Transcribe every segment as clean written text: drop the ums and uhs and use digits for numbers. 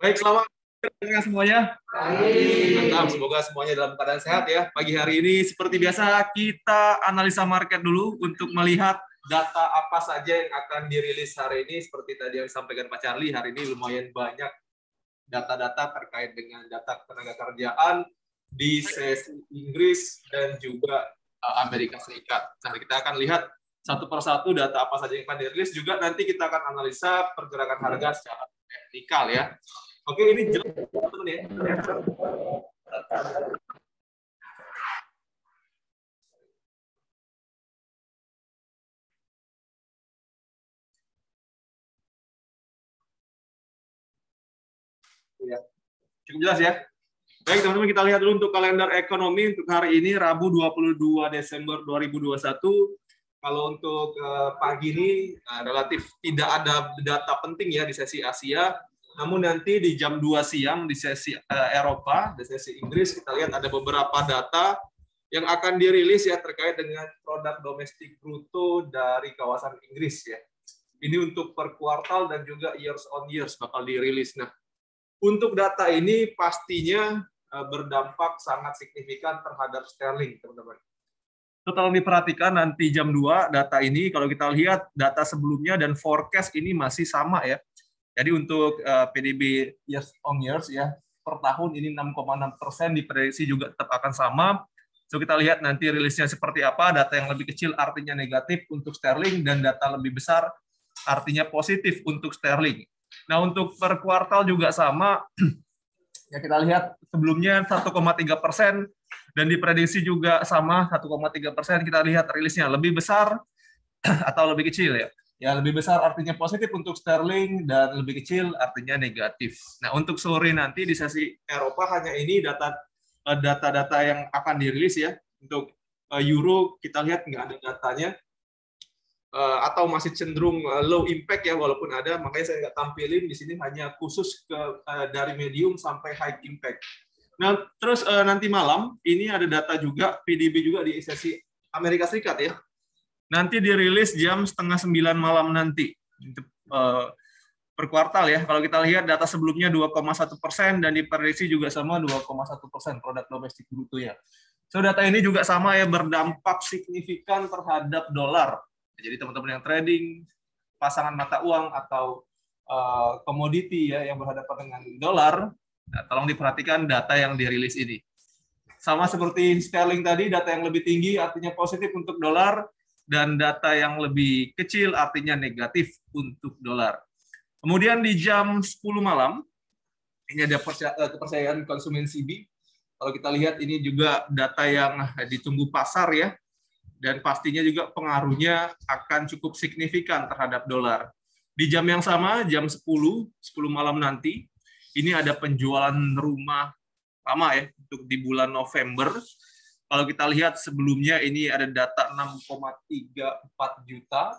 Baik, selamat pagi semuanya. Mantap, semoga semuanya dalam keadaan sehat ya. Pagi hari ini seperti biasa kita analisa market dulu untuk melihat data apa saja yang akan dirilis hari ini. Seperti tadi yang disampaikan Pak Charlie, hari ini lumayan banyak data-data terkait dengan data tenaga kerjaan di sesi Inggris dan juga Amerika Serikat. Nah, kita akan lihat satu persatu data apa saja yang akan dirilis, juga nanti kita akan analisa pergerakan harga secara teknikal ya. Oke, ini jelas teman-teman ya. Ya, cukup jelas ya. Baik, teman-teman, kita lihat dulu untuk kalender ekonomi untuk hari ini, Rabu 22 Desember 2021. Kalau untuk pagi ini relatif tidak ada data penting ya di sesi Asia. Namun nanti di jam 2 siang di sesi Eropa, di sesi Inggris, kita lihat ada beberapa data yang akan dirilis ya terkait dengan produk domestik bruto dari kawasan Inggris ya. Ini untuk per kuartal dan juga years on years bakal dirilis. Nah, untuk data ini pastinya berdampak sangat signifikan terhadap sterling, teman-teman. Kalau diperhatikan nanti jam 2 data ini, kalau kita lihat data sebelumnya dan forecast ini masih sama ya. Jadi untuk PDB years on years ya, per tahun ini 6,6%, diprediksi juga tetap akan sama. So kita lihat nanti rilisnya seperti apa, data yang lebih kecil artinya negatif untuk sterling, dan data lebih besar artinya positif untuk sterling. Nah, untuk per kuartal juga sama. Ya, kita lihat sebelumnya 1,3%, dan diprediksi juga sama 1,3%. Kita lihat rilisnya lebih besar atau lebih kecil ya. Ya, lebih besar artinya positif untuk sterling, dan lebih kecil artinya negatif. Nah, untuk sore nanti di sesi Eropa hanya ini data-data yang akan dirilis ya. Untuk euro kita lihat nggak ada datanya, atau masih cenderung low impact ya, walaupun ada, makanya saya nggak tampilin di sini, hanya khusus ke dari medium sampai high impact. Nah, terus nanti malam ini ada data juga PDB juga di sesi Amerika Serikat ya. Nanti dirilis jam 8:30 malam nanti per kuartal ya. Kalau kita lihat data sebelumnya 2,1%, dan diprediksi juga sama 2,1% produk domestik bruto ya. So, data ini juga sama ya, berdampak signifikan terhadap dolar. Jadi teman-teman yang trading pasangan mata uang atau komoditi ya yang berhadapan dengan dolar, nah, tolong diperhatikan data yang dirilis ini. Sama seperti sterling tadi, data yang lebih tinggi artinya positif untuk dolar, dan data yang lebih kecil artinya negatif untuk dolar. Kemudian di jam 10 malam, ini ada kepercayaan konsumen CB. Kalau kita lihat ini juga data yang ditunggu pasar ya, dan pastinya juga pengaruhnya akan cukup signifikan terhadap dolar. Di jam yang sama, jam 10 malam nanti, ini ada penjualan rumah lama ya, untuk di bulan November. Kalau kita lihat sebelumnya ini ada data 6,34 juta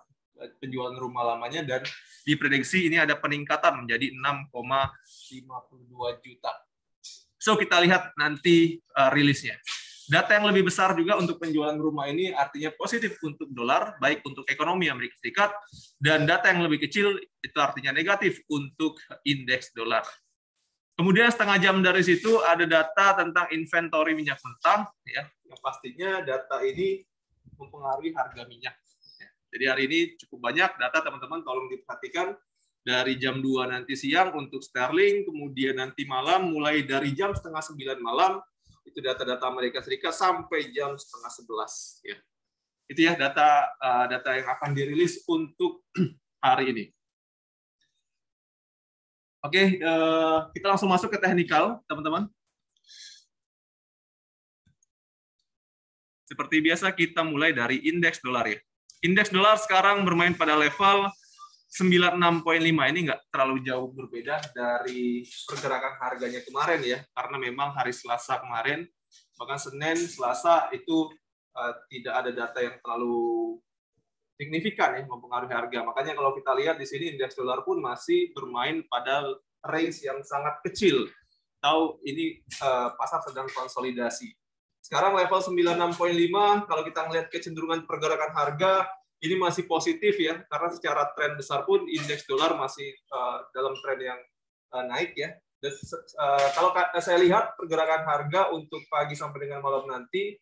penjualan rumah lamanya, dan diprediksi ini ada peningkatan menjadi 6,52 juta. So, kita lihat nanti rilisnya. Data yang lebih besar juga untuk penjualan rumah ini artinya positif untuk dolar, baik untuk ekonomi Amerika Serikat, dan data yang lebih kecil itu artinya negatif untuk indeks dolar. Kemudian setengah jam dari situ ada data tentang inventory minyak mentah, ya, yang pastinya data ini mempengaruhi harga minyak. Jadi hari ini cukup banyak data, teman-teman, tolong diperhatikan dari jam 2 nanti siang untuk sterling, kemudian nanti malam mulai dari jam 8:30 malam, itu data-data Amerika Serikat sampai jam 10:30 ya. Itu ya data yang akan dirilis untuk hari ini. Oke, kita langsung masuk ke teknikal, teman-teman. Seperti biasa kita mulai dari indeks dolar ya. Indeks dolar sekarang bermain pada level 96,5. Ini nggak terlalu jauh berbeda dari pergerakan harganya kemarin ya, karena memang hari Selasa kemarin, bahkan Senin, Selasa itu tidak ada data yang terlalu signifikan ya mempengaruhi harga. Makanya kalau kita lihat di sini indeks dolar pun masih bermain pada range yang sangat kecil. Tahu ini pasar sedang konsolidasi. Sekarang level 96,5, kalau kita melihat kecenderungan pergerakan harga, ini masih positif ya, karena secara tren besar pun indeks dolar masih dalam tren yang naik ya. Dan, kalau saya lihat pergerakan harga untuk pagi sampai dengan malam nanti,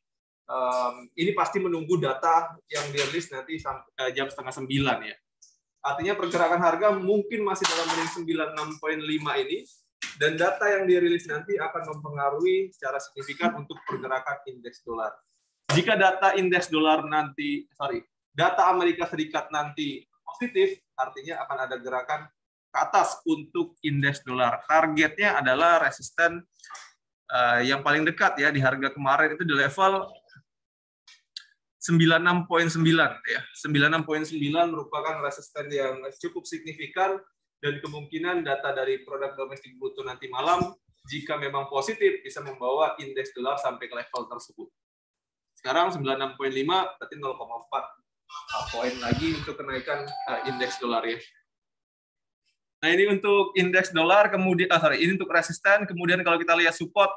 ini pasti menunggu data yang dirilis nanti jam 8:30 ya. Artinya pergerakan harga mungkin masih dalam range 96.5 ini, dan data yang dirilis nanti akan mempengaruhi secara signifikan untuk pergerakan indeks dolar. Jika data indeks dolar nanti, data Amerika Serikat nanti positif, artinya akan ada gerakan ke atas untuk indeks dolar. Targetnya adalah resisten yang paling dekat ya di harga kemarin itu di level 96.9 ya. 96.9 merupakan resisten yang cukup signifikan, dan kemungkinan data dari produk domestik bruto nanti malam jika memang positif bisa membawa indeks dolar sampai ke level tersebut. Sekarang 96.5 berarti 0,4 poin lagi untuk kenaikan indeks dolar ya. Nah, ini untuk indeks dolar, kemudian ini untuk resisten, kemudian kalau kita lihat support,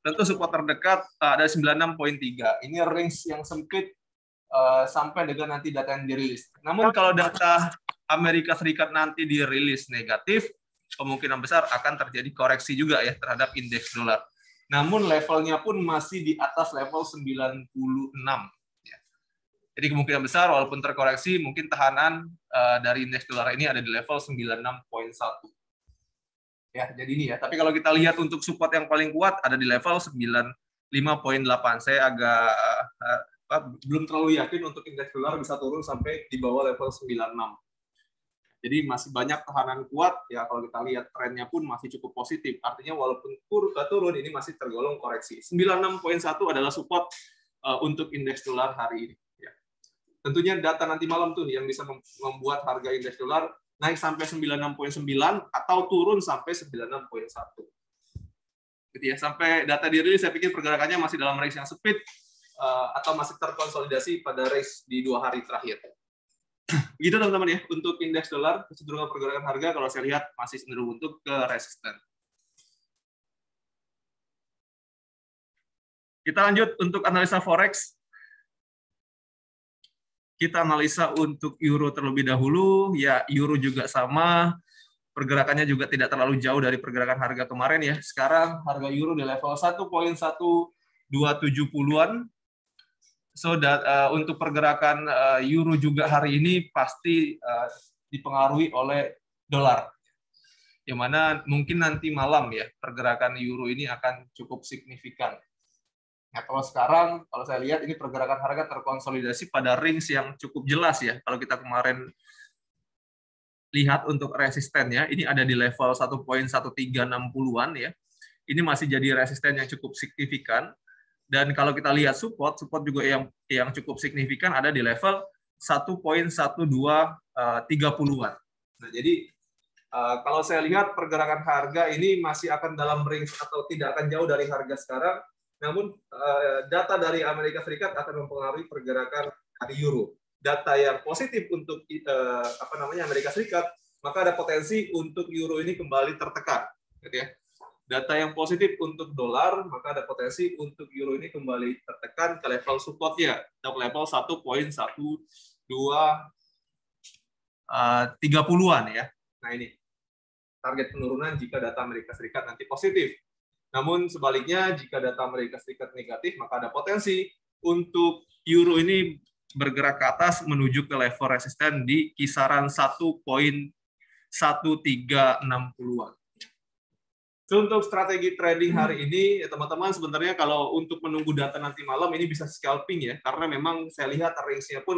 tentu support terdekat ada 96.3. Ini range yang sempit sampai dengan nanti data yang dirilis. Namun kalau data Amerika Serikat nanti dirilis negatif, kemungkinan besar akan terjadi koreksi juga ya terhadap indeks dolar. Namun levelnya pun masih di atas level 96. Ya. Jadi kemungkinan besar walaupun terkoreksi, mungkin tahanan dari indeks dolar ini ada di level 96.1. Ya, jadi ini ya. Tapi kalau kita lihat untuk support yang paling kuat ada di level 95.8. Saya agak belum terlalu yakin untuk indeks dolar bisa turun sampai di bawah level 96. Jadi masih banyak tahanan kuat ya, kalau kita lihat trennya pun masih cukup positif. Artinya walaupun turun ini masih tergolong koreksi. 96.1 adalah support untuk indeks dolar hari ini ya. Tentunya data nanti malam tuh yang bisa membuat harga indeks dolar naik sampai 96.9 atau turun sampai 96.1. Gitu ya. Sampai data dirilis saya pikir pergerakannya masih dalam range yang sempit atau masih terkonsolidasi pada range di 2 hari terakhir. Begitu teman-teman ya, untuk indeks dolar, kecenderungan pergerakan harga kalau saya lihat masih cenderung untuk ke resisten. Kita lanjut untuk analisa forex. Kita analisa untuk euro terlebih dahulu, ya euro juga sama, pergerakannya juga tidak terlalu jauh dari pergerakan harga kemarin ya. Sekarang harga euro di level 1.1270-an. So untuk pergerakan euro juga hari ini pasti dipengaruhi oleh dolar. Yang mana mungkin nanti malam ya pergerakan euro ini akan cukup signifikan. Nah, kalau sekarang, kalau saya lihat ini pergerakan harga terkonsolidasi pada range yang cukup jelas ya. Kalau kita kemarin lihat untuk resistennya, ini ada di level 1.1360-an ya. Ini masih jadi resisten yang cukup signifikan. Dan kalau kita lihat support juga yang cukup signifikan ada di level 1.1230-an. Nah, jadi kalau saya lihat pergerakan harga ini masih akan dalam range atau tidak akan jauh dari harga sekarang. Namun data dari Amerika Serikat akan mempengaruhi pergerakan hari euro. Data yang positif untuk Amerika Serikat, maka ada potensi untuk euro ini kembali tertekan. Gitu ya. Data yang positif untuk dolar, maka ada potensi untuk euro ini kembali tertekan ke level supportnya, atau level 1.1230-an ya. Nah ini target penurunan jika data Amerika Serikat nanti positif. Namun sebaliknya, jika data Amerika Serikat negatif, maka ada potensi untuk euro ini bergerak ke atas menuju ke level resisten di kisaran 1.1360-an. So, untuk strategi trading hari ini, ya teman-teman, sebenarnya kalau untuk menunggu data nanti malam, ini bisa scalping ya, karena memang saya lihat range-nya pun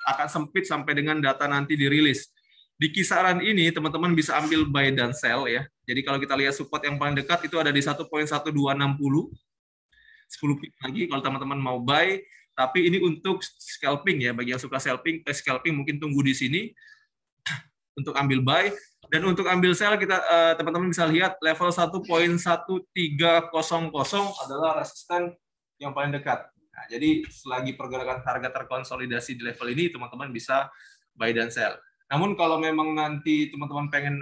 akan sempit sampai dengan data nanti dirilis. Di kisaran ini, teman-teman bisa ambil buy dan sell ya. Jadi kalau kita lihat support yang paling dekat itu ada di 1.1260. 10 pip lagi kalau teman-teman mau buy. Tapi ini untuk scalping ya. Bagi yang suka scalping mungkin tunggu di sini untuk ambil buy. Dan untuk ambil sell, kita teman-teman bisa lihat level 1.1300 adalah resisten yang paling dekat. Nah, jadi selagi pergerakan harga terkonsolidasi di level ini, teman-teman bisa buy dan sell. Namun kalau memang nanti teman-teman pengen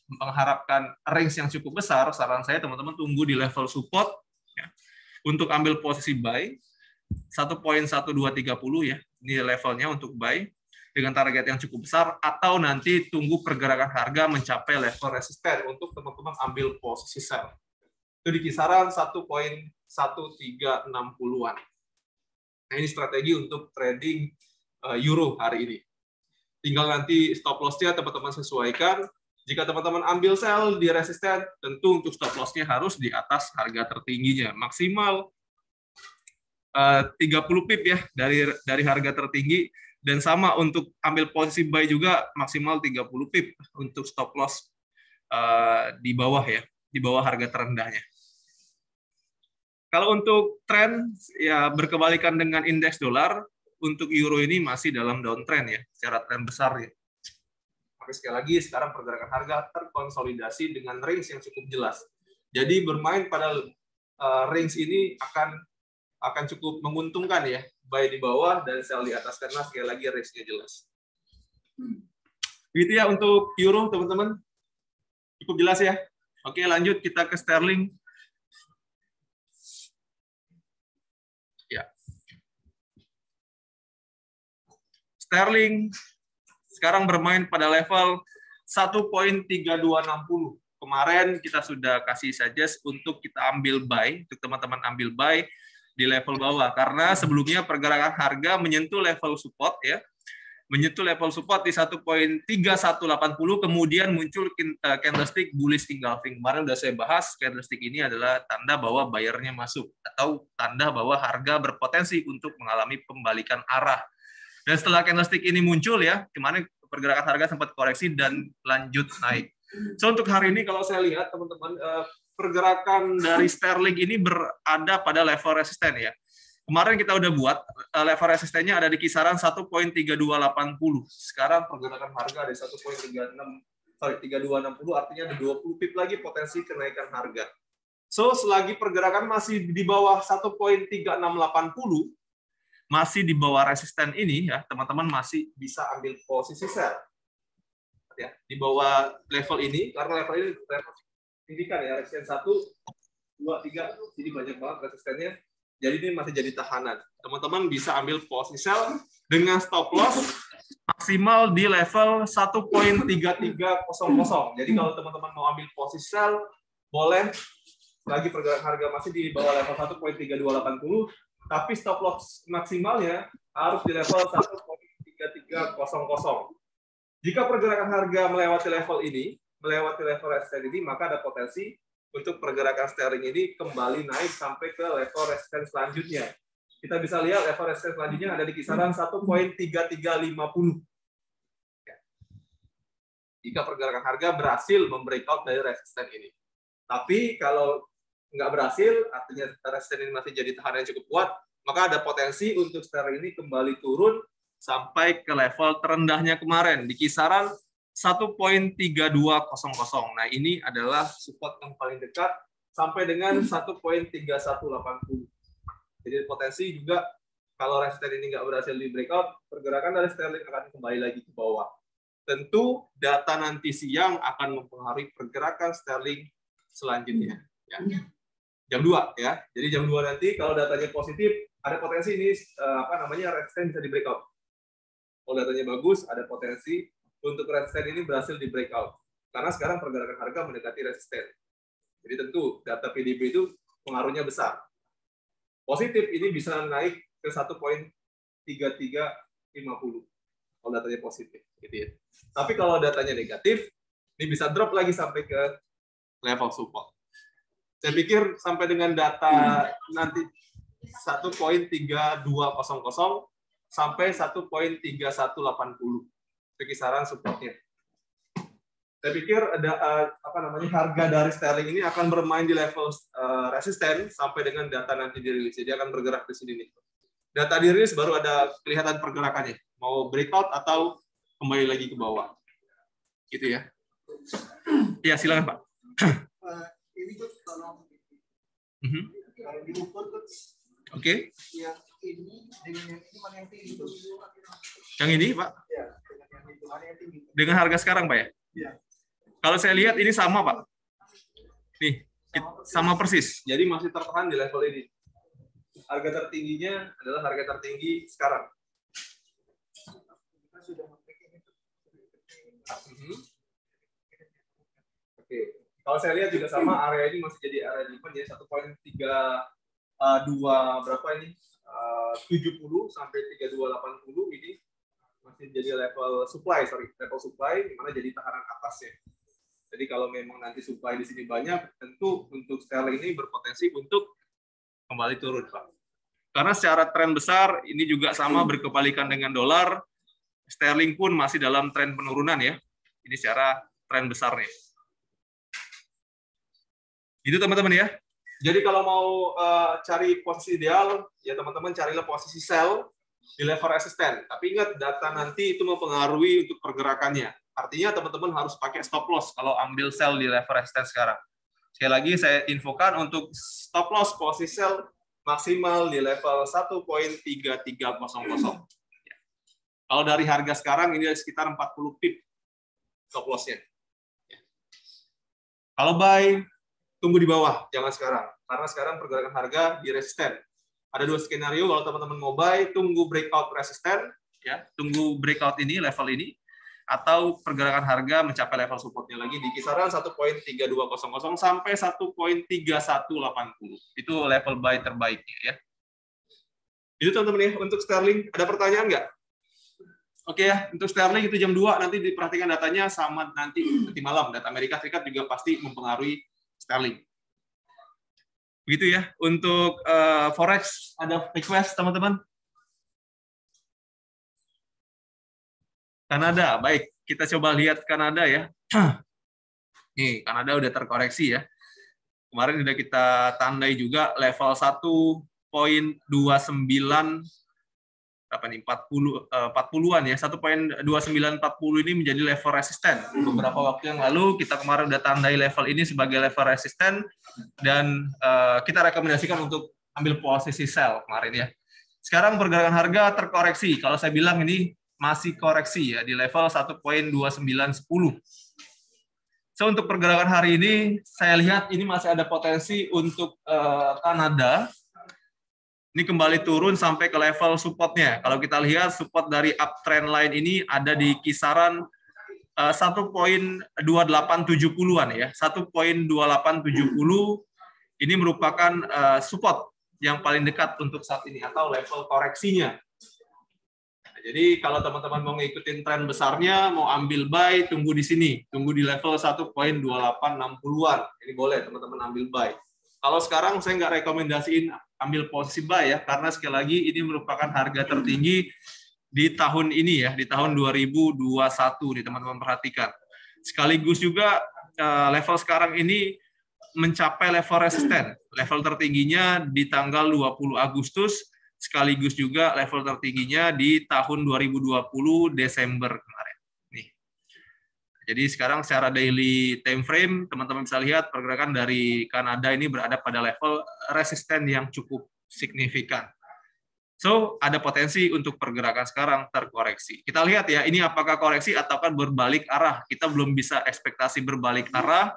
mengharapkan range yang cukup besar, saran saya teman-teman tunggu di level support ya, untuk ambil posisi buy 1.1230 ya. Ini levelnya untuk buy. dengan target yang cukup besar, atau nanti tunggu pergerakan harga mencapai level resisten untuk teman-teman ambil posisi sell. Itu di kisaran 1.1360-an. Nah, ini strategi untuk trading euro hari ini. Tinggal nanti stop loss-nya teman-teman sesuaikan. Jika teman-teman ambil sell di resisten, tentu untuk stop loss-nya harus di atas harga tertingginya. Maksimal 30 pip ya dari harga tertinggi, dan sama untuk ambil posisi buy juga maksimal 30 pip untuk stop loss di bawah ya, di bawah harga terendahnya. Kalau untuk tren ya berkebalikan dengan indeks dolar, untuk euro ini masih dalam downtrend ya, secara tren besar ya. Tapi sekali lagi sekarang pergerakan harga terkonsolidasi dengan range yang cukup jelas. Jadi bermain pada range ini akan cukup menguntungkan ya, buy di bawah dan sell di atas, karena sekali lagi range-nya jelas. Gitu ya untuk euro teman-teman. Cukup jelas ya. Oke, lanjut kita ke sterling. Ya. Sterling sekarang bermain pada level 1.3260. Kemarin kita sudah kasih suggest untuk kita ambil buy, untuk teman-teman ambil buy di level bawah, karena sebelumnya pergerakan harga menyentuh level support ya, menyentuh level support di 1.3180, kemudian muncul candlestick bullish engulfing. Kemarin udah saya bahas, candlestick ini adalah tanda bahwa buyernya masuk atau tanda bahwa harga berpotensi untuk mengalami pembalikan arah. Dan setelah candlestick ini muncul ya, kemarin pergerakan harga sempat koreksi dan lanjut naik. So untuk hari ini kalau saya lihat teman-teman, pergerakan dari sterling ini berada pada level resisten ya. Kemarin kita udah buat level resistennya ada di kisaran 1.3280. Sekarang pergerakan harga ada 3260, artinya ada 20 pip lagi potensi kenaikan harga. So selagi pergerakan masih di bawah 1.3680, masih di bawah resisten ini ya, teman-teman masih bisa ambil posisi sell. Ya, di bawah level ini, karena level ini level indikan ya, resisten 1, 2, 3, jadi banyak banget resistennya. Jadi ini masih jadi tahanan. Teman-teman bisa ambil posisi sell dengan stop loss maksimal di level 1.3300. Jadi kalau teman-teman mau ambil posisi sell, boleh. Lagi pergerakan harga masih di bawah level 1.3280, tapi stop loss maksimalnya harus di level 1.3300. Jika pergerakan harga melewati level ini, melewati level resisten ini, maka ada potensi untuk pergerakan sterling ini kembali naik sampai ke level resisten selanjutnya. Kita bisa lihat level resisten selanjutnya ada di kisaran 1.3350. Jika pergerakan harga berhasil membreakout dari resisten ini. Tapi kalau nggak berhasil, artinya resisten ini masih jadi tahanan yang cukup kuat, maka ada potensi untuk sterling ini kembali turun sampai ke level terendahnya kemarin di kisaran 1.3200. Nah, ini adalah support yang paling dekat sampai dengan 1.3180. Jadi potensi juga kalau resisten ini nggak berhasil di breakout, pergerakan dari sterling akan kembali lagi ke bawah. Tentu data nanti siang akan mempengaruhi pergerakan sterling selanjutnya. Ya. Jam 2 ya. Jadi jam 2 nanti kalau datanya positif, ada potensi ini resisten bisa di breakout. Kalau datanya bagus, ada potensi untuk resisten ini berhasil di breakout. Karena sekarang pergerakan harga mendekati resisten. Jadi tentu data PDB itu pengaruhnya besar. Positif ini bisa naik ke 1.3350 kalau datanya positif. Gitu ya. Tapi kalau datanya negatif, ini bisa drop lagi sampai ke level support. Saya pikir sampai dengan data nanti 1.3200 sampai 1.3180 kisaran supportnya. Saya pikir ada harga dari sterling ini akan bermain di level resisten sampai dengan data nanti dirilis. Jadi akan bergerak di sini nih. Data dirilis baru ada kelihatan pergerakannya, mau breakout atau kembali lagi ke bawah. Gitu ya. Ya, silakan Pak. Ini tuh tolong. Oke. Yang ini dengan yang ini mana yang tinggi? Yang ini, Pak? Ya, dengan yang itu mana yang tinggi? Dengan harga sekarang, Pak ya? Ya. Kalau saya lihat ini sama, Pak. Nih, sama persis. Jadi masih tertahan di level ini. Harga tertingginya adalah harga tertinggi sekarang. sudah memiliki ini. Oke. Kalau saya lihat juga sama, area ini masih jadi area demand ya, 1.32 berapa ini? 70 sampai 3280 ini masih jadi level supply, level supply, di mana jadi tahanan atasnya. Jadi kalau memang nanti supply di sini banyak, tentu untuk sterling ini berpotensi untuk kembali turun, Pak. Karena secara tren besar ini juga sama berkebalikan dengan dolar, sterling pun masih dalam tren penurunan ya. Ini secara tren besarnya. Itu teman-teman ya. Jadi kalau mau cari posisi ideal, ya teman-teman carilah posisi sell di level resisten. Tapi ingat, data nanti itu mempengaruhi untuk pergerakannya. Artinya teman-teman harus pakai stop loss kalau ambil sell di level resisten sekarang. Sekali lagi saya infokan untuk stop loss posisi sell maksimal di level 1.3300. Kalau dari harga sekarang ini sekitar 40 pip stop loss-nya. Kalau buy, tunggu di bawah, jangan sekarang. Karena sekarang pergerakan harga di resisten. Ada dua skenario kalau teman-teman mau buy, tunggu breakout resisten, ya, tunggu breakout ini, level ini, atau pergerakan harga mencapai level supportnya lagi di kisaran 1.3200 sampai 1.3180. Itu level buy terbaiknya ya. Itu teman-teman ya, untuk sterling. Ada pertanyaan nggak? Oke ya, untuk sterling itu jam 2, nanti diperhatikan datanya sama nanti malam. Data Amerika Serikat juga pasti mempengaruhi sterling. Begitu ya, untuk forex ada request teman-teman? Kanada, baik. Kita coba lihat Kanada ya. Nih, Kanada udah terkoreksi ya. Kemarin udah kita tandai juga level 1.29 apa nih 40-an ya, 1.2940 ini menjadi level resisten. Beberapa waktu yang lalu kita kemarin udah tandai level ini sebagai level resisten dan kita rekomendasikan untuk ambil posisi sell kemarin ya. Sekarang pergerakan harga terkoreksi. Kalau saya bilang ini masih koreksi ya di level 1.2910. So untuk pergerakan hari ini saya lihat ini masih ada potensi untuk Kanada. Ini kembali turun sampai ke level supportnya. Kalau kita lihat support dari uptrend line ini ada di kisaran 1.2870-an ya. 1.2870 ini merupakan support yang paling dekat untuk saat ini atau level koreksinya. Nah, jadi kalau teman-teman mau ngikutin tren besarnya, mau ambil buy, tunggu di sini. Tunggu di level 1.2860-an. Ini boleh teman-teman ambil buy. Kalau sekarang saya nggak rekomendasiin ambil posisi buy ya, karena sekali lagi ini merupakan harga tertinggi di tahun ini ya, di tahun 2021 nih teman-teman perhatikan. Sekaligus juga level sekarang ini mencapai level resisten. Level tertingginya di tanggal 20 Agustus, sekaligus juga level tertingginya di tahun 2020 Desember kemarin. Jadi sekarang secara daily time frame, teman-teman bisa lihat pergerakan dari Kanada ini berada pada level resisten yang cukup signifikan. So, ada potensi untuk pergerakan sekarang terkoreksi. Kita lihat ya, ini apakah koreksi ataukah berbalik arah. Kita belum bisa ekspektasi berbalik arah,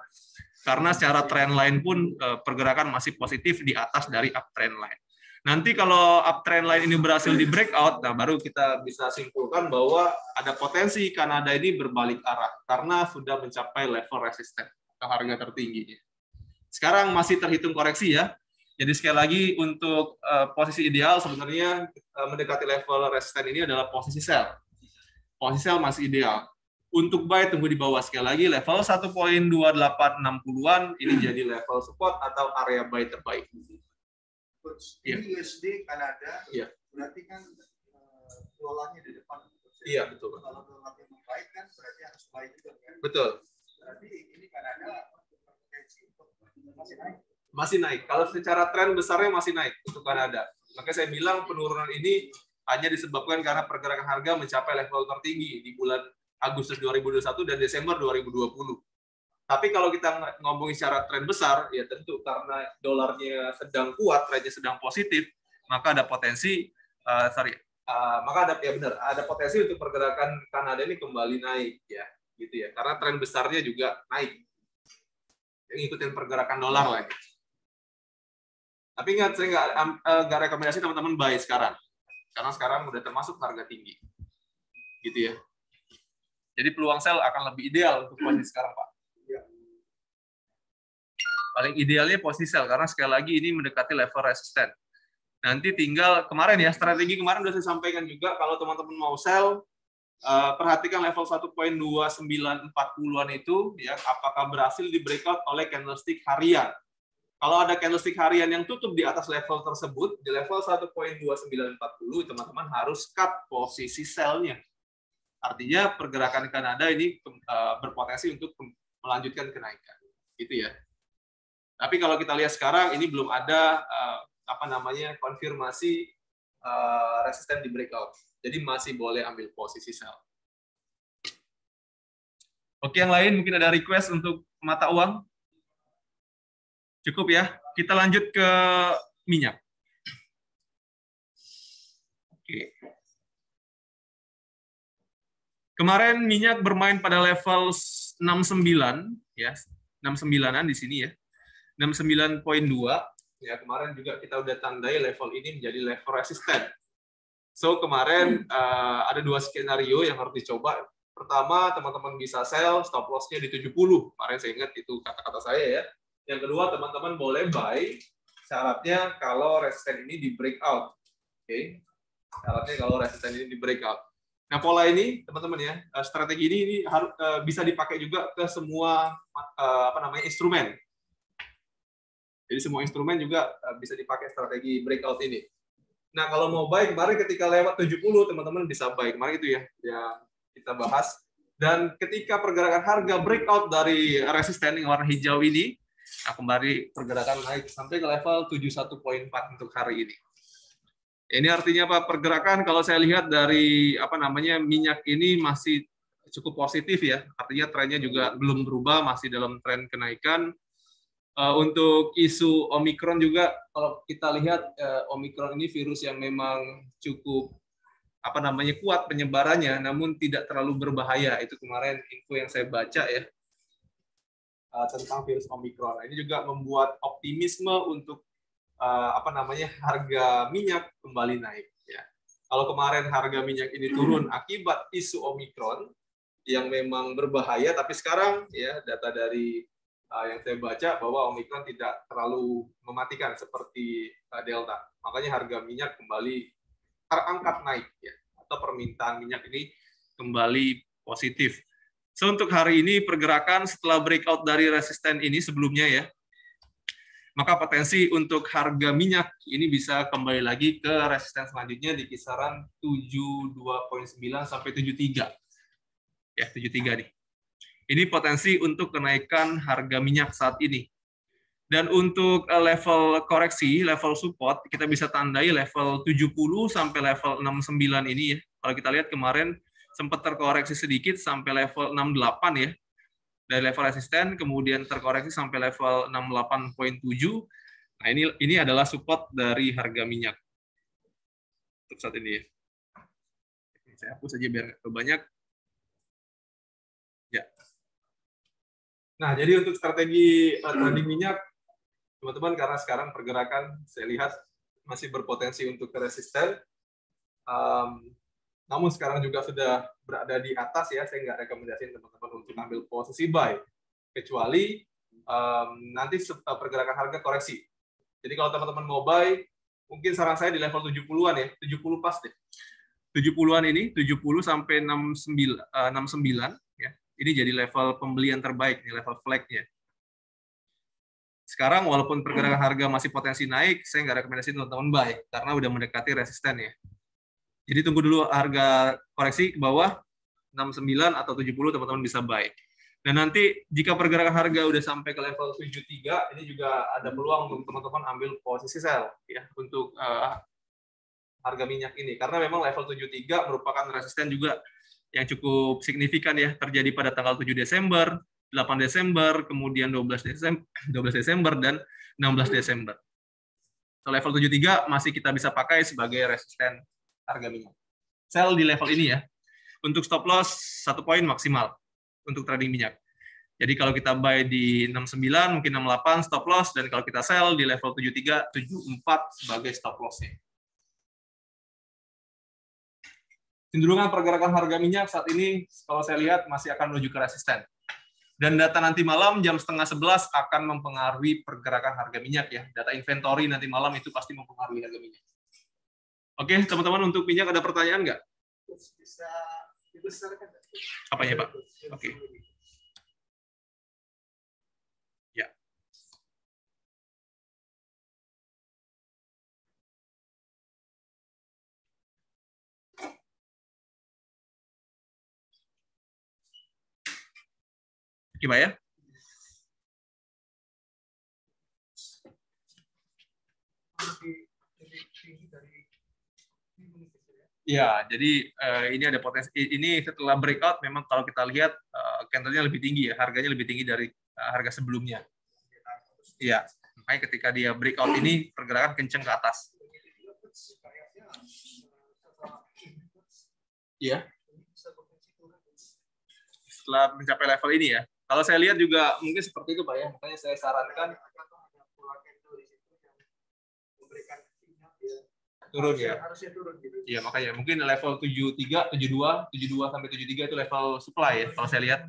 karena secara trend line pun pergerakan masih positif di atas dari uptrend line. Nanti kalau uptrend line ini berhasil di breakout, nah baru kita bisa simpulkan bahwa ada potensi Kanada ini berbalik arah karena sudah mencapai level resisten ke harga tertingginya. Sekarang masih terhitung koreksi ya. Jadi sekali lagi untuk posisi ideal sebenarnya mendekati level resisten ini adalah posisi sell. Posisi sell masih ideal. Untuk buy tunggu di bawah, sekali lagi level 1.2860-an ini jadi level support atau area buy terbaik. Ini USD Kanada, berarti kan dolarnya di depan. Iya, betul. Kalau dolarnya membaik kan berarti harus baik juga kan? Betul. Berarti ini Kanada potensi untuk masih naik. Masih naik. Kalau secara tren besarnya masih naik untuk Kanada. Makanya saya bilang penurunan ini hanya disebabkan karena pergerakan harga mencapai level tertinggi di bulan Agustus 2021 dan Desember 2020. Tapi kalau kita ngomongin secara tren besar, ya tentu karena dolarnya sedang kuat, trennya sedang positif, maka ada potensi, ada potensi untuk pergerakan Kanada ini kembali naik, ya, gitu ya. Karena tren besarnya juga naik, yang ngikutin pergerakan dolar lah. Tapi ingat, saya nggak rekomendasi teman-teman buy sekarang, karena sekarang udah termasuk harga tinggi. gitu ya. Jadi peluang sell akan lebih ideal untuk posisi sekarang, Pak. Paling idealnya posisi sell karena sekali lagi ini mendekati level resisten. Nanti tinggal kemarin ya, strategi kemarin sudah saya sampaikan juga, kalau teman-teman mau sell, perhatikan level 1.2940-an itu ya, apakah berhasil di breakout oleh candlestick harian. Kalau ada candlestick harian yang tutup di atas level tersebut, di level 1.2940, teman-teman harus cut posisi sell-nya. Artinya pergerakan Kanada ini berpotensi untuk melanjutkan kenaikan, gitu ya. Tapi kalau kita lihat sekarang ini belum ada konfirmasi resisten di breakout. Jadi masih boleh ambil posisi sell. Oke, yang lain mungkin ada request untuk mata uang? Cukup ya. Kita lanjut ke minyak. Oke. Kemarin minyak bermain pada level 69 ya. 69-an di sini ya. 69.2 ya, kemarin juga kita udah tandai level ini menjadi level resisten. So kemarin ada dua skenario yang harus dicoba. Pertama, teman-teman bisa sell, stop loss-nya di 70. Kemarin saya ingat itu kata-kata saya ya. Yang kedua, teman-teman boleh buy, syaratnya kalau resisten ini di breakout. Oke. Syaratnya kalau resisten ini di breakout. Nah, pola ini, teman-teman ya, strategi ini harus bisa dipakai juga ke semua instrumen. Jadi semua instrumen juga bisa dipakai strategi breakout ini. Nah, kalau mau buy, kemarin ketika lewat 70, teman-teman bisa buy. Kemarin itu ya kita bahas. Dan ketika pergerakan harga breakout dari resisten yang warna hijau ini, nah kembali pergerakan naik sampai ke level 71.4 untuk hari ini. Ini artinya apa? Pergerakan kalau saya lihat dari minyak ini masih cukup positif ya. Artinya trennya juga belum berubah, masih dalam tren kenaikan. Untuk isu Omikron juga, kalau kita lihat Omikron ini virus yang memang cukup kuat penyebarannya, namun tidak terlalu berbahaya. Itu kemarin info yang saya baca ya tentang virus Omikron. Ini juga membuat optimisme untuk harga minyak kembali naik. Ya. Kalau kemarin harga minyak ini turun akibat isu Omikron yang memang berbahaya, tapi sekarang ya data dari yang saya baca bahwa Omikron tidak terlalu mematikan seperti Delta. Makanya harga minyak kembali terangkat naik ya, atau permintaan minyak ini kembali positif. So untuk hari ini pergerakan setelah breakout dari resisten ini sebelumnya ya, maka potensi untuk harga minyak ini bisa kembali lagi ke resisten selanjutnya di kisaran 72.9 sampai 73. Ya, 73 nih. Ini potensi untuk kenaikan harga minyak saat ini. Dan untuk level koreksi, level support, kita bisa tandai level 70 sampai level 69 ini ya. Kalau kita lihat kemarin sempat terkoreksi sedikit sampai level 68 ya. Dari level resisten, kemudian terkoreksi sampai level 68.7. Nah, ini adalah support dari harga minyak. Untuk saat ini ya. Saya hapus saja biar nggak terlalu banyak. Ya. Nah, jadi untuk strategi trading minyak, teman-teman, karena sekarang pergerakan saya lihat masih berpotensi untuk resisten. Namun sekarang juga sudah berada di atas ya, saya nggak rekomendasiin teman-teman untuk ambil posisi buy, kecuali nanti pergerakan harga koreksi. Jadi kalau teman-teman mau buy, mungkin saran saya di level 70-an ya, 70 pas deh. 70-an ini, 70 sampai 69 ya. Ini jadi level pembelian terbaik, nih level flag-nya. Sekarang walaupun pergerakan harga masih potensi naik, saya nggak rekomendasi teman-teman buy karena udah mendekati resisten ya. Jadi tunggu dulu harga koreksi ke bawah 69 atau 70 teman-teman bisa buy. Dan nanti jika pergerakan harga udah sampai ke level 73, ini juga ada peluang untuk teman-teman ambil posisi sell ya untuk harga minyak ini karena memang level 73 merupakan resisten juga yang cukup signifikan ya, terjadi pada tanggal 7 Desember, 8 Desember, kemudian 12 Desember dan 16 Desember. So, level 73 masih kita bisa pakai sebagai resisten harga minyak. Sell di level ini ya. Untuk stop loss 1 poin maksimal untuk trading minyak. Jadi kalau kita buy di 69, mungkin 68 stop loss, dan kalau kita sell di level 73, 74 sebagai stop loss-nya. Cenderungan pergerakan harga minyak saat ini kalau saya lihat masih akan menuju ke resisten. Dan data nanti malam jam 10:30 akan mempengaruhi pergerakan harga minyak ya. Data inventory nanti malam itu pasti mempengaruhi harga minyak. Oke, teman-teman, untuk minyak ada pertanyaan nggak? Bisa dibesarkan. Apanya, Pak? Oke. Ya. Gimana ya? Ya, jadi ini ada potensi. Ini setelah breakout, memang kalau kita lihat candle-nya lebih tinggi ya, harganya lebih tinggi dari harga sebelumnya. Iya, makanya ketika dia breakout ini pergerakan kenceng ke atas. Iya. Setelah mencapai level ini ya. Kalau saya lihat juga mungkin seperti itu Pak ya. Makanya saya sarankan turun ya. Harusnya turun gitu. Iya, makanya mungkin level 73, 72, 72 sampai 73 itu level supply ya kalau saya lihat.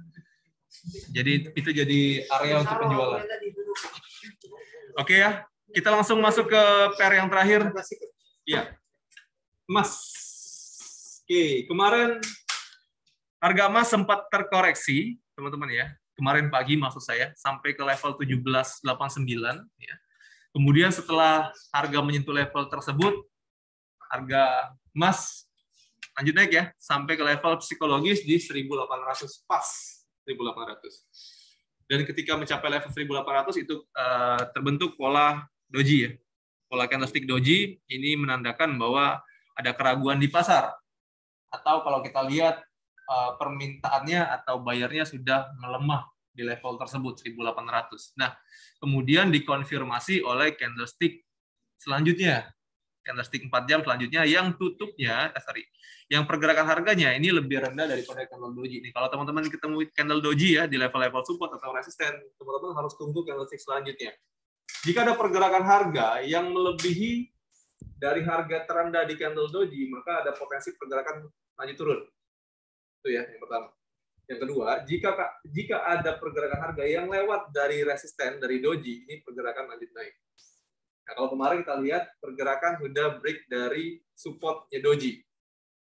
Jadi itu jadi area untuk penjualan. Oke ya, kita langsung masuk ke pair yang terakhir. Iya. Emas. Oke, kemarin harga emas sempat terkoreksi, teman-teman ya. Kemarin pagi maksud saya sampai ke level 17.89 ya. Kemudian setelah harga menyentuh level tersebut, harga emas lanjut naik ya sampai ke level psikologis di 1.800 pas 1.800. Dan ketika mencapai level 1.800 itu terbentuk pola doji ya. Pola candlestick doji ini menandakan bahwa ada keraguan di pasar. Atau kalau kita lihat permintaannya atau bayarnya sudah melemah di level tersebut 1.800. Nah, kemudian dikonfirmasi oleh candlestick selanjutnya. Candlestick 4 jam selanjutnya yang tutupnya, yang pergerakan harganya ini lebih rendah daripada candle doji. Ini kalau teman-teman ketemu candle doji ya di level-level support atau resisten, teman-teman harus tunggu candlestick selanjutnya. Jika ada pergerakan harga yang melebihi dari harga terendah di candle doji, maka ada potensi pergerakan lanjut turun. Itu ya yang pertama. Yang kedua, jika ada pergerakan harga yang lewat dari resisten dari doji, ini pergerakan lanjut naik. Nah, kalau kemarin kita lihat pergerakan sudah break dari supportnya doji.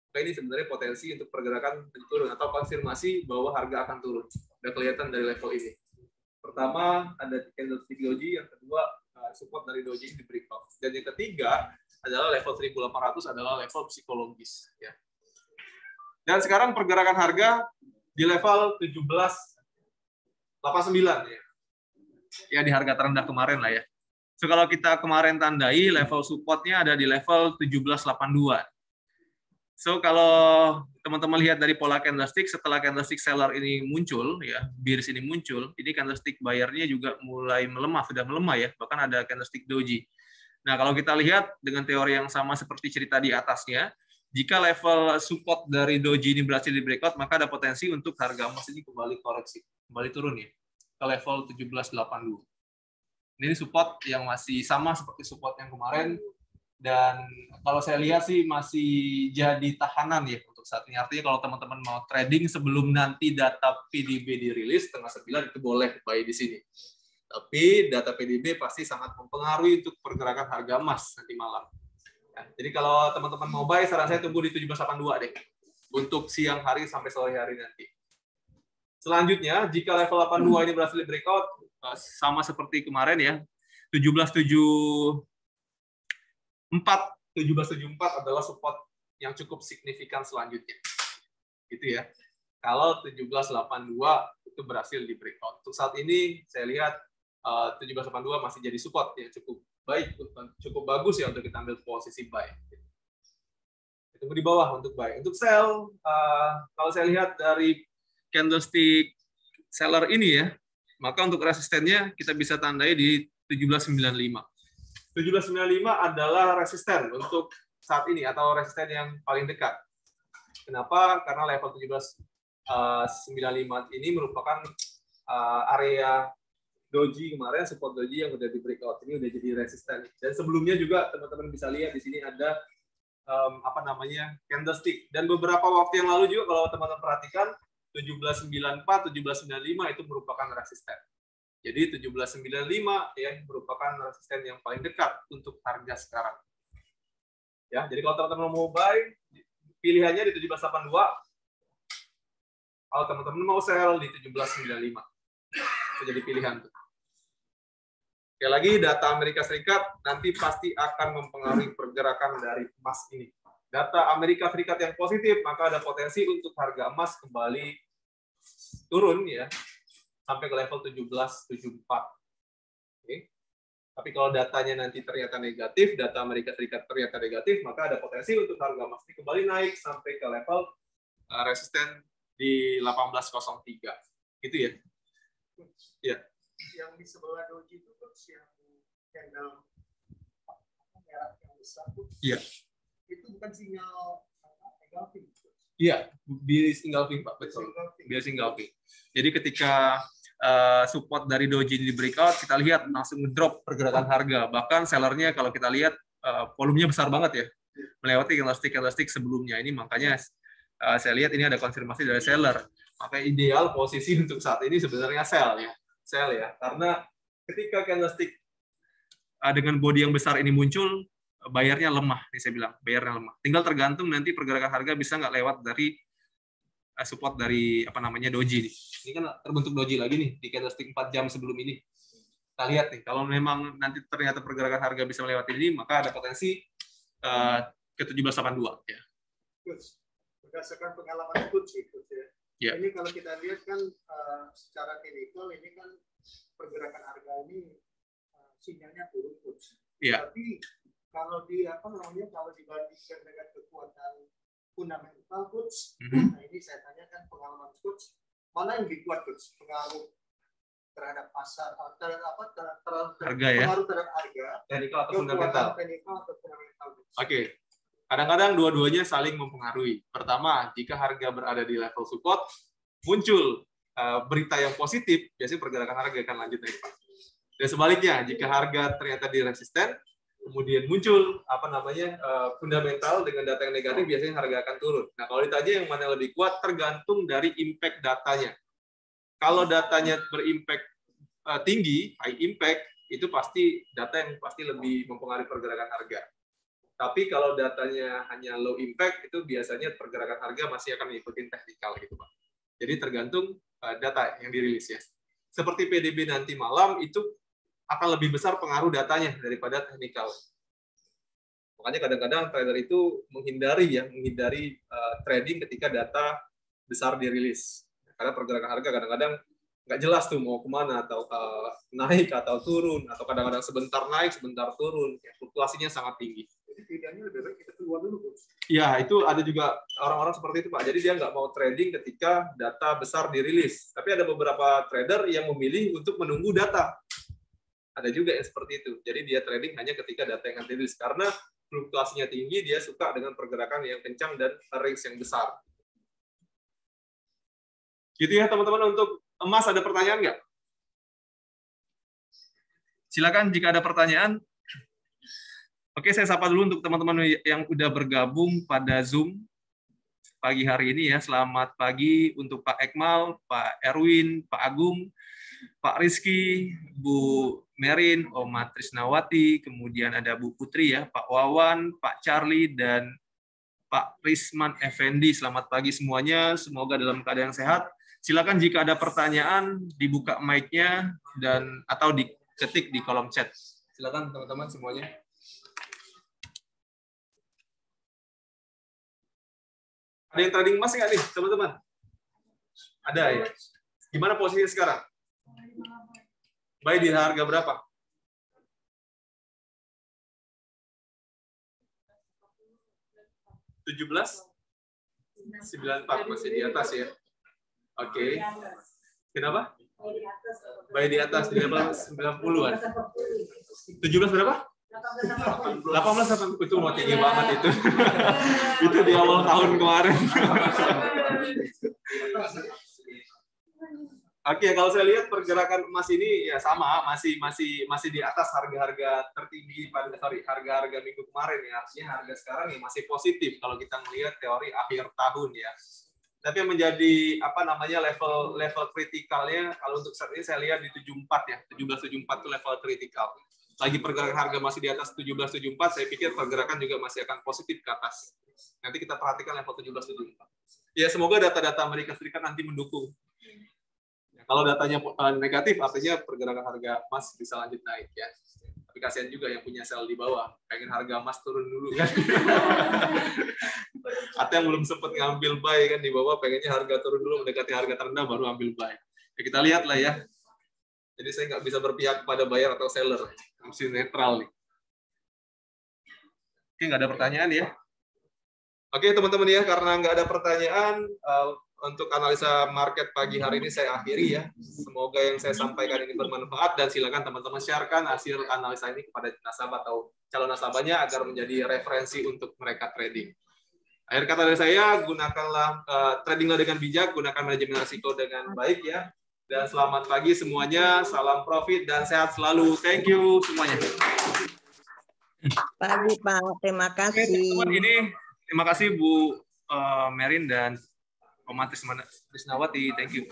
Maka ini sebenarnya potensi untuk pergerakan turun atau konfirmasi bahwa harga akan turun. Sudah kelihatan dari level ini. Pertama ada candlestick doji, yang kedua support dari doji di breakout. Dan yang ketiga adalah level 1.800 adalah level psikologis. Ya. Dan sekarang pergerakan harga di level 17.89 ya. Ya di harga terendah kemarin lah ya. So, kalau kita kemarin tandai level supportnya ada di level 17.82. So kalau teman-teman lihat dari pola candlestick, setelah candlestick seller ini muncul, ya bearish ini muncul, ini candlestick buyer-nya juga mulai melemah, sudah melemah ya, bahkan ada candlestick doji. Nah kalau kita lihat dengan teori yang sama seperti cerita di atasnya, jika level support dari doji ini berhasil di breakout, maka ada potensi untuk harga emas ini kembali koreksi, kembali turun ya ke level 17.82. Ini support yang masih sama seperti support yang kemarin. Dan kalau saya lihat sih masih jadi tahanan ya untuk saat ini. Artinya kalau teman-teman mau trading sebelum nanti data PDB dirilis tanggal 9 itu boleh buy di sini. Tapi data PDB pasti sangat mempengaruhi untuk pergerakan harga emas nanti malam. Ya, jadi kalau teman-teman mau buy, saran saya tunggu di 1782 deh. Untuk siang hari sampai sore hari nanti. Selanjutnya, jika level 82 ini berhasil di breakout, sama seperti kemarin ya, 1774 adalah support yang cukup signifikan selanjutnya. Gitu ya. Kalau 1782 itu berhasil di breakout. Untuk saat ini saya lihat 1782 masih jadi support yang cukup baik, cukup bagus ya untuk kita ambil posisi buy. Tunggu di bawah untuk buy. Untuk sell, kalau saya lihat dari candlestick seller ini ya, maka untuk resistennya kita bisa tandai di 1795. 1795 adalah resisten untuk saat ini atau resisten yang paling dekat. Kenapa? Karena level 1795 ini merupakan area doji kemarin, support doji yang udah di breakout ini udah jadi resisten. Dan sebelumnya juga teman-teman bisa lihat di sini ada candlestick. Dan beberapa waktu yang lalu juga kalau teman-teman perhatikan 1794, 1795 itu merupakan resisten. Jadi 1795 ya merupakan resisten yang paling dekat untuk harga sekarang. Ya, jadi kalau teman-teman mau buy, pilihannya di 1782. Kalau teman-teman mau sell di 1795. Itu jadi pilihan tuh. Sekali lagi, data Amerika Serikat nanti pasti akan mempengaruhi pergerakan dari emas ini. Data Amerika Serikat yang positif, maka ada potensi untuk harga emas kembali turun ya sampai ke level 1774. Oke. Tapi kalau datanya nanti ternyata negatif, data Amerika Serikat ternyata negatif, maka ada potensi untuk harga emas ini kembali naik sampai ke level resisten di 1803. Gitu ya. Ya. Yang di sebelah doji itu yang candle merah yang besar tuh. Iya. Itu bukan sinyal engulfing. Iya, bearish engulfing Pak, betul. Bearish engulfing. Jadi ketika support dari doji di breakout, kita lihat langsung ngedrop pergerakan harga. Bahkan sellernya kalau kita lihat volumenya besar banget ya, melewati candlestick sebelumnya. Ini makanya saya lihat ini ada konfirmasi dari seller. Makanya ideal posisi untuk saat ini sebenarnya sell ya. Karena ketika candlestick dengan body yang besar ini muncul, bayarnya lemah, nih saya bilang, bayarnya lemah. Tinggal tergantung nanti pergerakan harga bisa nggak lewat dari support dari doji nih. Ini kan terbentuk doji lagi nih di candlestick 4 jam sebelum ini. Kita lihat nih, kalau memang nanti ternyata pergerakan harga bisa melewati ini, maka ada potensi ke 1782 ya. Berdasarkan pengalaman Coach ya. Yeah. Ini kalau kita lihat kan secara teknikal ini kan pergerakan harga ini sinyalnya turun Coach. Yeah. Tapi kalau kalau dibandingkan dengan kekuatan fundamental Coach, nah ini saya tanyakan pengalaman Coach, mana yang lebih kuat Coach? Pengaruh terhadap pasar, terhadap harga ya? Pengaruh terhadap harga, teknikal atau fundamental? Teknikal atau fundamental. Oke. Kadang-kadang dua-duanya saling mempengaruhi. Pertama, jika harga berada di level support, muncul berita yang positif, biasanya pergerakan harga akan lanjut naik. Dan sebaliknya, jika harga ternyata di resisten, kemudian muncul fundamental dengan data yang negatif, biasanya harga akan turun. Nah, kalau ditanya yang mana lebih kuat, tergantung dari impact datanya. Kalau datanya berimpact tinggi, high impact, itu pasti data yang pasti lebih mempengaruhi pergerakan harga. Tapi kalau datanya hanya low impact, itu biasanya pergerakan harga masih akan mengikuti teknikal gitu, Pak. Jadi tergantung data yang dirilis ya. Seperti PDB nanti malam itu akan lebih besar pengaruh datanya daripada teknikal. Makanya kadang-kadang trader itu menghindari trading ketika data besar dirilis. Karena pergerakan harga kadang-kadang nggak jelas tuh mau kemana, atau naik atau turun, atau kadang-kadang sebentar naik, sebentar turun. Ya, fluktuasinya sangat tinggi. Jadi bedanya lebih baik kita keluar dulu, Coach. Ya, itu ada juga orang-orang seperti itu, Pak. Jadi dia nggak mau trading ketika data besar dirilis. Tapi ada beberapa trader yang memilih untuk menunggu data. Ada juga yang seperti itu. Jadi dia trading hanya ketika data yang dirilis. Karena fluktuasinya tinggi, dia suka dengan pergerakan yang kencang dan range yang besar. Gitu ya, teman-teman. Untuk emas ada pertanyaan nggak? Silakan jika ada pertanyaan. Oke, saya sapa dulu untuk teman-teman yang udah bergabung pada Zoom pagi hari ini ya. Selamat pagi untuk Pak Ekmal, Pak Erwin, Pak Agung, Pak Rizky, Bu Merin, Oma Trisnawati, kemudian ada Bu Putri ya, Pak Wawan, Pak Charlie, dan Pak Risman Effendi. Selamat pagi semuanya, semoga dalam keadaan sehat. Silakan jika ada pertanyaan, dibuka mic-nya dan atau diketik di kolom chat. Silakan teman-teman semuanya. Ada yang trading emas nggak nih, teman-teman? Ada ya? Gimana posisinya sekarang? Baik di harga berapa? 17.94 masih di atas ya. Oke. Kenapa? Baik di atas di level 90-an. 17 berapa? 18 itu mau tinggi banget itu. Itu di awal tahun kemarin. Oke, kalau saya lihat pergerakan emas ini ya sama, masih di atas harga-harga tertinggi harga-harga minggu kemarin ya. Artinya harga sekarang ya masih positif kalau kita melihat teori akhir tahun ya. Tapi yang menjadi level kritikalnya kalau untuk saat ini saya lihat di 74 ya, 1774 itu level kritikal. Lagi pergerakan harga masih di atas 1774, saya pikir pergerakan juga masih akan positif ke atas. Nanti kita perhatikan level 1774. Ya semoga data-data Amerika Serikat nanti mendukung. Kalau datanya negatif, artinya pergerakan harga emas bisa lanjut naik ya. Tapi kasihan juga yang punya sel di bawah, pengen harga emas turun dulu kan. Atau yang belum sempat ngambil buy kan di bawah, pengennya harga turun dulu mendekati harga terendah baru ambil buy. Ya, kita lihat lah ya. Jadi saya nggak bisa berpihak pada buyer atau seller, mesti netral nih. Oke, nggak ada pertanyaan ya. Oke teman-teman ya, karena nggak ada pertanyaan. Untuk analisa market pagi hari ini saya akhiri ya. Semoga yang saya sampaikan ini bermanfaat dan silakan teman-teman sharekan hasil analisa ini kepada nasabah atau calon nasabahnya agar menjadi referensi untuk mereka trading. Akhir kata dari saya, gunakanlah tradinglah dengan bijak, gunakan manajemen risiko dengan baik ya. Dan selamat pagi semuanya, salam profit dan sehat selalu. Thank you semuanya. Pagi Pak, terima kasih. Teman-teman ini terima kasih Bu Merin dan Om Trisnawati, thank you.